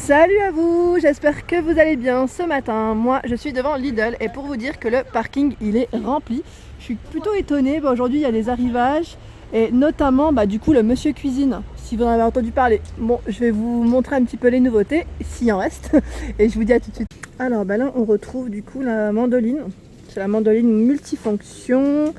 Salut à vous, j'espère que vous allez bien ce matin. Moi je suis devant Lidl et pour vous dire que le parking il est rempli. Je suis plutôt étonnée, aujourd'hui il y a des arrivages et notamment du coup le monsieur cuisine. Si vous en avez entendu parler, bon je vais vous montrer un petit peu les nouveautés s'il en reste et je vous dis à tout de suite. Alors là on retrouve du coup la mandoline. C'est la mandoline multifonction,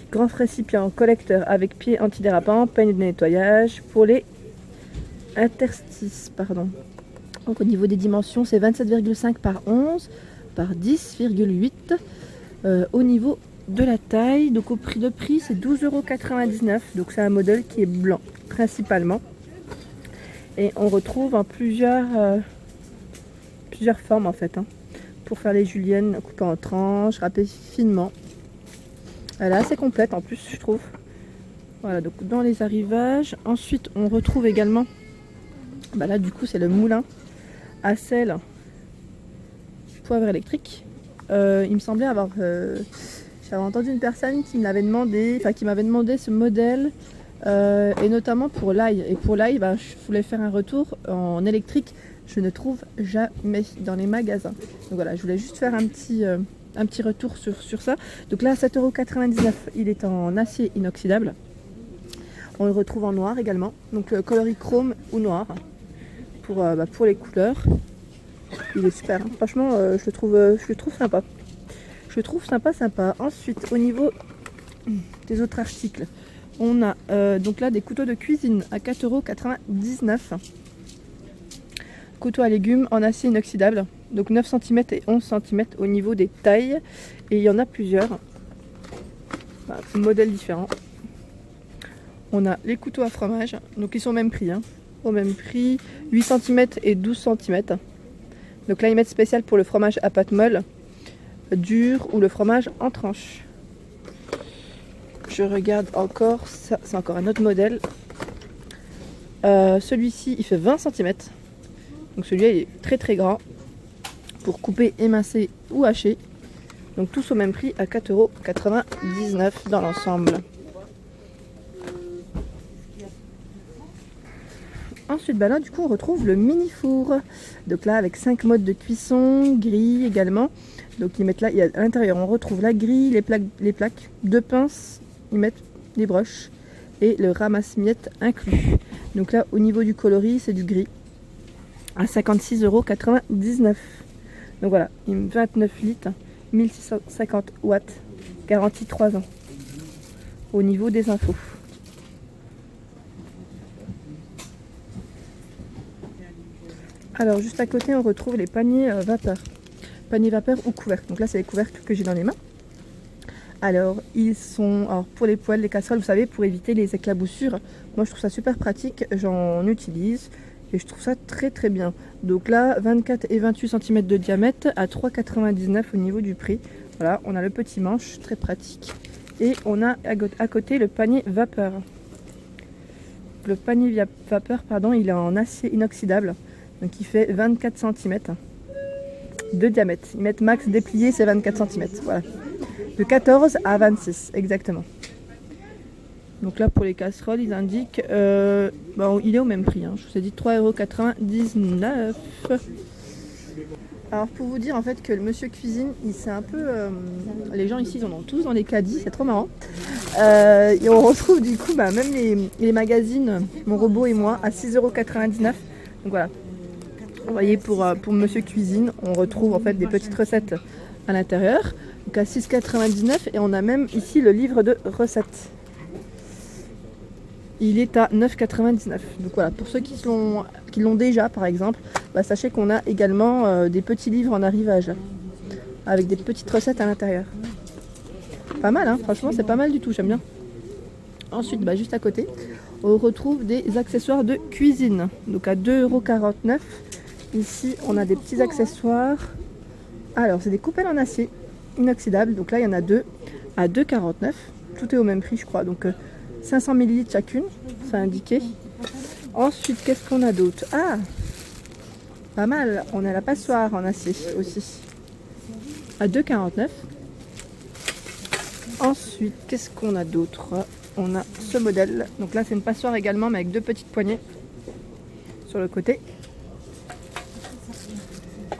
grand récipient collecteur avec pied antidérapant, peigne de nettoyage pour les interstices, pardon. Donc au niveau des dimensions, c'est 27,5 par 11 par 10,8. Au niveau de la taille, donc au prix de prix, c'est 12,99 €. Donc c'est un modèle qui est blanc principalement. Et on retrouve en plusieurs formes en fait. Pour faire les juliennes coupées en tranches, râpées finement. Elle est assez complète en plus, je trouve. Voilà, donc dans les arrivages. Ensuite, on retrouve également, là du coup, c'est le moulin à sel poivre électrique. Il me semblait avoir j'avais entendu une personne qui me l'avait demandé, qui m'avait demandé ce modèle et notamment pour l'ail. Et pour l'ail, je voulais faire un retour en électrique. Je ne trouve jamais dans les magasins. Donc voilà, je voulais juste faire un petit retour sur ça. Donc là, 7,99 €, il est en acier inoxydable. On le retrouve en noir également. Donc coloris chrome ou noir. Pour les couleurs, il est super. Franchement, je le trouve sympa. Je le trouve sympa. Ensuite, au niveau des autres articles, on a donc là des couteaux de cuisine à 4,99 €. Couteau à légumes en acier inoxydable, donc 9 cm et 11 cm au niveau des tailles. Et il y en a plusieurs, modèles différents. On a les couteaux à fromage, donc ils sont au même prix. Au même prix, 8 cm et 12 cm. Donc là, ils mettent spécial pour le fromage à pâte molle, dur ou le fromage en tranches. Je regarde encore, ça c'est encore un autre modèle. Celui-ci, il fait 20 cm. Donc celui-là, il est très très grand pour couper, émincer ou hacher. Donc tous au même prix à 4,99 € dans l'ensemble. Ensuite, là, du coup, on retrouve le mini four. Donc là, avec 5 modes de cuisson, grille également. Donc ils mettent là, à l'intérieur, on retrouve la grille, les plaques, 2 pinces, ils mettent des broches et le ramasse-miettes inclus. Donc là, au niveau du coloris, c'est du gris à 56,99 €. Donc voilà, 29 litres, 1650 watts, garantie 3 ans. Au niveau des infos. Alors juste à côté on retrouve les paniers vapeur. Paniers vapeur ou couvercles. Donc là c'est les couvercles que j'ai dans les mains. Alors ils sont pour les poêles, les casseroles, vous savez, pour éviter les éclaboussures. Moi je trouve ça super pratique, j'en utilise et je trouve ça très très bien. Donc là 24 et 28 cm de diamètre à 3,99 € au niveau du prix. Voilà, on a le petit manche, très pratique. Et on a à côté le panier vapeur. Le panier vapeur, il est en acier inoxydable. Donc il fait 24 cm de diamètre. Ils mettent max déplié, c'est 24 cm. Voilà. De 14 à 26 exactement. Donc là pour les casseroles, ils indiquent il est au même prix. Je vous ai dit 3,99 €. Alors pour vous dire en fait que le monsieur cuisine, c'est un peu les gens ici ils en ont tous dans les caddies, c'est trop marrant. Et on retrouve du coup même les magazines Mon Robot et moi à 6,99 €. Donc voilà. Vous voyez, pour monsieur cuisine, on retrouve en fait des petites recettes à l'intérieur, donc à 6,99 € et on a même ici le livre de recettes. Il est à 9,99 €. Donc voilà, pour ceux qui l'ont déjà par exemple, sachez qu'on a également des petits livres en arrivage avec des petites recettes à l'intérieur. Pas mal, franchement c'est pas mal du tout, j'aime bien. Ensuite, juste à côté, on retrouve des accessoires de cuisine, donc à 2,49 €. Ici, on a des petits accessoires. Alors, c'est des coupelles en acier inoxydable. Donc là, il y en a 2 à 2,49 €. Tout est au même prix, je crois. Donc, 500 ml chacune, c'est indiqué. Ensuite, qu'est-ce qu'on a d'autre? Ah, pas mal. On a la passoire en acier aussi, à 2,49 €. Ensuite, qu'est-ce qu'on a d'autre? On a ce modèle. Donc là, c'est une passoire également, mais avec 2 petites poignées sur le côté.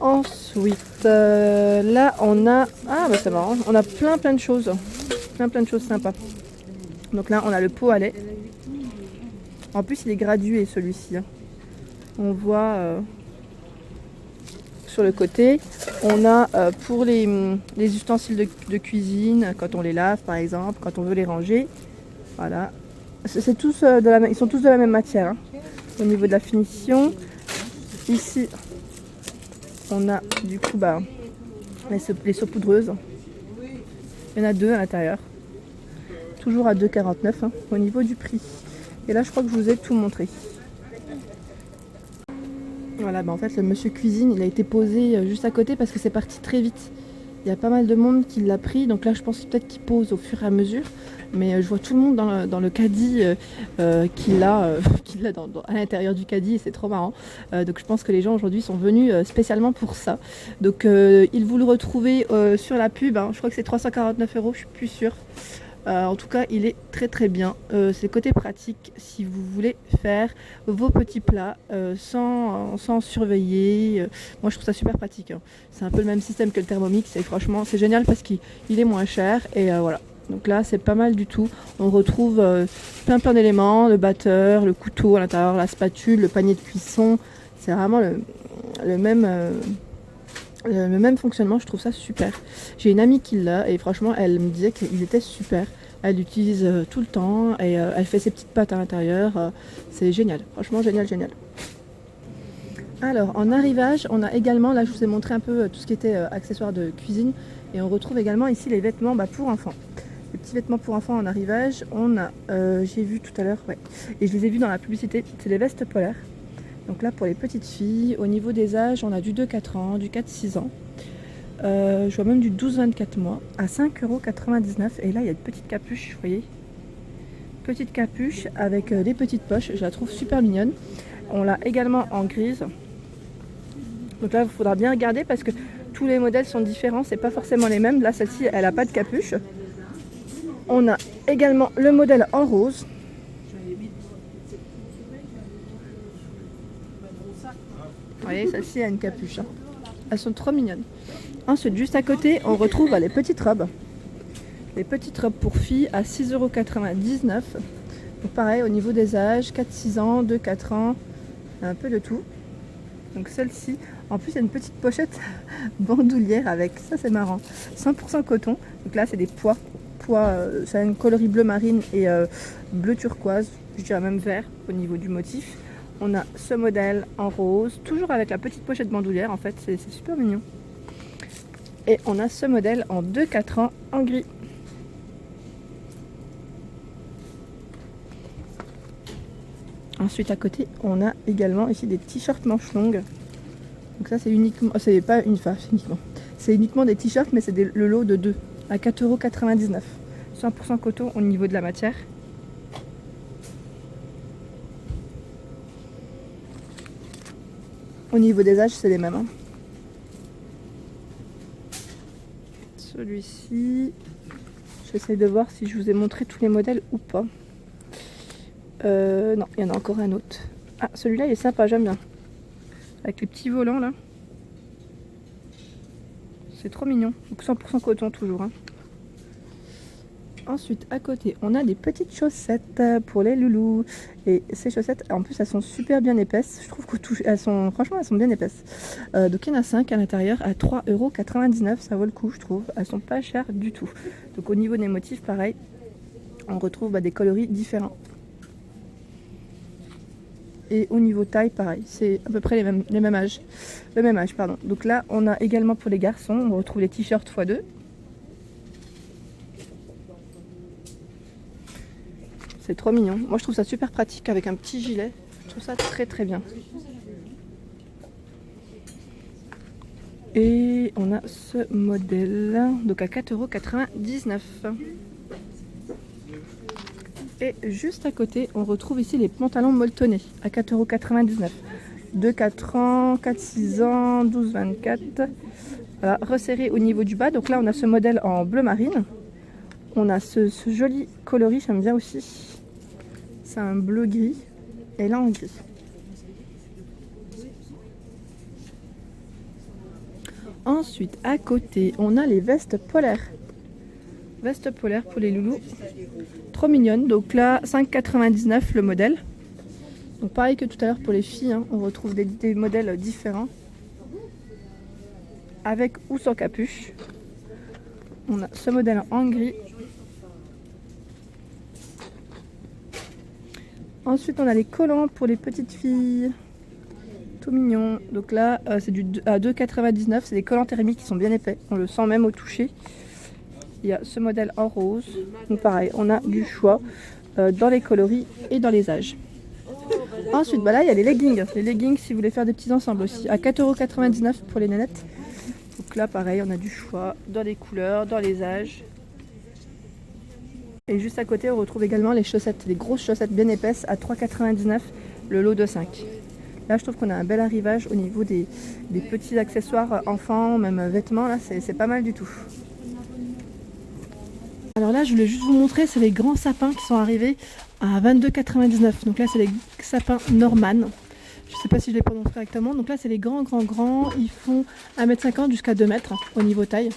Ensuite, là on a... Ah bah c'est marrant, on a plein de choses. Plein de choses sympas. Donc là on a le pot à lait. En plus il est gradué celui-ci. Hein. On voit sur le côté. On a pour les ustensiles de cuisine, quand on les lave par exemple, quand on veut les ranger. Voilà. C'est tous ils sont tous de la même matière. Hein. Au niveau de la finition. Ici, on a du coup les saupoudreuses. Il y en a 2 à l'intérieur. Toujours à 2,49 hein, au niveau du prix. Et là, je crois que je vous ai tout montré. Voilà, en fait, le monsieur cuisine, il a été posé juste à côté parce que c'est parti très vite. Il y a pas mal de monde qui l'a pris. Donc là, je pense peut-être qu'il pose au fur et à mesure. Mais je vois tout le monde dans le caddie qui l'a à l'intérieur du caddie et c'est trop marrant. Donc je pense que les gens aujourd'hui sont venus spécialement pour ça. Donc il vous le retrouvez sur la pub. Hein. Je crois que c'est 349 €, je suis plus sûre. En tout cas, il est très bien. C'est le côté pratique si vous voulez faire vos petits plats sans surveiller. Moi, je trouve ça super pratique. Hein. C'est un peu le même système que le Thermomix et franchement, c'est génial parce qu'il est moins cher et voilà. Donc là, c'est pas mal du tout. On retrouve plein d'éléments, le batteur, le couteau à l'intérieur, la spatule, le panier de cuisson. C'est vraiment le même fonctionnement, je trouve ça super. J'ai une amie qui l'a et franchement, elle me disait qu'il était super. Elle l'utilise tout le temps et elle fait ses petites pâtes à l'intérieur. C'est génial, franchement génial. Alors, en arrivage, on a également, là je vous ai montré un peu tout ce qui était accessoires de cuisine et on retrouve également ici les vêtements pour enfants. Les petits vêtements pour enfants en arrivage, on a, j'ai vu tout à l'heure, ouais, et je les ai vus dans la publicité, c'est des vestes polaires. Donc là pour les petites filles, au niveau des âges, on a du 2-4 ans, du 4-6 ans. Je vois même du 12-24 mois à 5,99 € et là il y a une petite capuche, vous voyez. Petite capuche avec des petites poches, je la trouve super mignonne. On l'a également en grise. Donc là il faudra bien regarder parce que tous les modèles sont différents, c'est pas forcément les mêmes. Là celle-ci elle a pas de capuche. On a également le modèle en rose. Vous voyez, celle-ci a une capuche. Hein. Elles sont trop mignonnes. Ensuite, juste à côté, on retrouve les petites robes. Les petites robes pour filles à 6,99 €. Donc pareil, au niveau des âges, 4-6 ans, 2-4 ans, un peu de tout. Donc celle-ci, en plus il y a une petite pochette bandoulière avec, ça c'est marrant, 100% coton. Donc là c'est des pois. Ça a une coloris bleu marine et bleu turquoise, je dirais même vert au niveau du motif. On a ce modèle en rose, toujours avec la petite pochette bandoulière, en fait c'est super mignon. Et on a ce modèle en 2-4 ans en gris. Ensuite à côté on a également ici des t-shirts manches longues. Donc ça c'est uniquement, c'est pas une face uniquement, c'est uniquement des t-shirts mais c'est le lot de 2 à 4,99 €. 100% coton au niveau de la matière. Au niveau des âges, c'est les mêmes. Hein. Celui-ci, j'essaie de voir si je vous ai montré tous les modèles ou pas. Non, il y en a encore un autre. Ah, celui-là, il est sympa, j'aime bien. Avec les petits volants là. C'est trop mignon. Donc 100% coton toujours. Hein. Ensuite, à côté, on a des petites chaussettes pour les loulous. Et ces chaussettes, en plus, elles sont super bien épaisses. Je trouve franchement, elles sont bien épaisses. Donc, il y en a 5 à l'intérieur à 3,99 €. Ça vaut le coup, je trouve. Elles sont pas chères du tout. Donc, au niveau des motifs, pareil, on retrouve des coloris différents. Et au niveau taille, pareil, c'est à peu près le même âge. Pardon. Donc là, on a également pour les garçons, on retrouve les t-shirts x2. C'est trop mignon. Moi je trouve ça super pratique avec un petit gilet. Je trouve ça très bien. Et on a ce modèle donc à 4,99 €. Et juste à côté, on retrouve ici les pantalons molletonnés à 4,99 €. 2-4 ans, 4-6 ans, 12-24. Voilà, resserré au niveau du bas. Donc là, on a ce modèle en bleu marine. On a ce joli coloris, j'aime bien aussi. C'est un bleu gris. Et là, en gris. Ensuite, à côté, on a les vestes polaires. Vestes polaires pour les loulous. Trop mignonne. Donc là, 5,99 le modèle. Donc pareil que tout à l'heure pour les filles, hein, on retrouve des modèles différents. Avec ou sans capuche. On a ce modèle en gris. Ensuite, on a les collants pour les petites filles. Tout mignon. Donc là, c'est à 2,99. C'est des collants thermiques qui sont bien épais. On le sent même au toucher. Il y a ce modèle en rose. Donc pareil, on a du choix dans les coloris et dans les âges. Ensuite, bah là, il y a les leggings. Les leggings, si vous voulez faire des petits ensembles aussi. À 4,99 € pour les nénettes. Donc là, pareil, on a du choix dans les couleurs, dans les âges. Et juste à côté, on retrouve également les chaussettes. Les grosses chaussettes bien épaisses à 3,99 € le lot de 5. Là, je trouve qu'on a un bel arrivage au niveau des petits accessoires enfants, même vêtements. Là, c'est pas mal du tout. Alors là, je voulais juste vous montrer, c'est les grands sapins qui sont arrivés à 22,99 €. Donc là, c'est les sapins Norman. Je ne sais pas si je les prononce correctement. Donc là, c'est les grands. Ils font 1,50 m jusqu'à 2 m au niveau taille.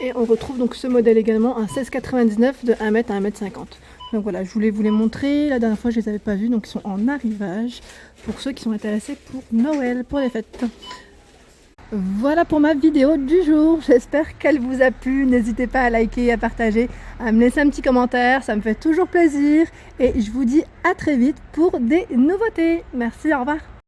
Et on retrouve donc ce modèle également à 16,99 € de 1 m à 1,50 m. Donc voilà, je voulais vous les montrer. La dernière fois, je ne les avais pas vus. Donc ils sont en arrivage pour ceux qui sont intéressés pour Noël, pour les fêtes. Voilà pour ma vidéo du jour, j'espère qu'elle vous a plu, n'hésitez pas à liker, à partager, à me laisser un petit commentaire, ça me fait toujours plaisir et je vous dis à très vite pour des nouveautés. Merci, au revoir.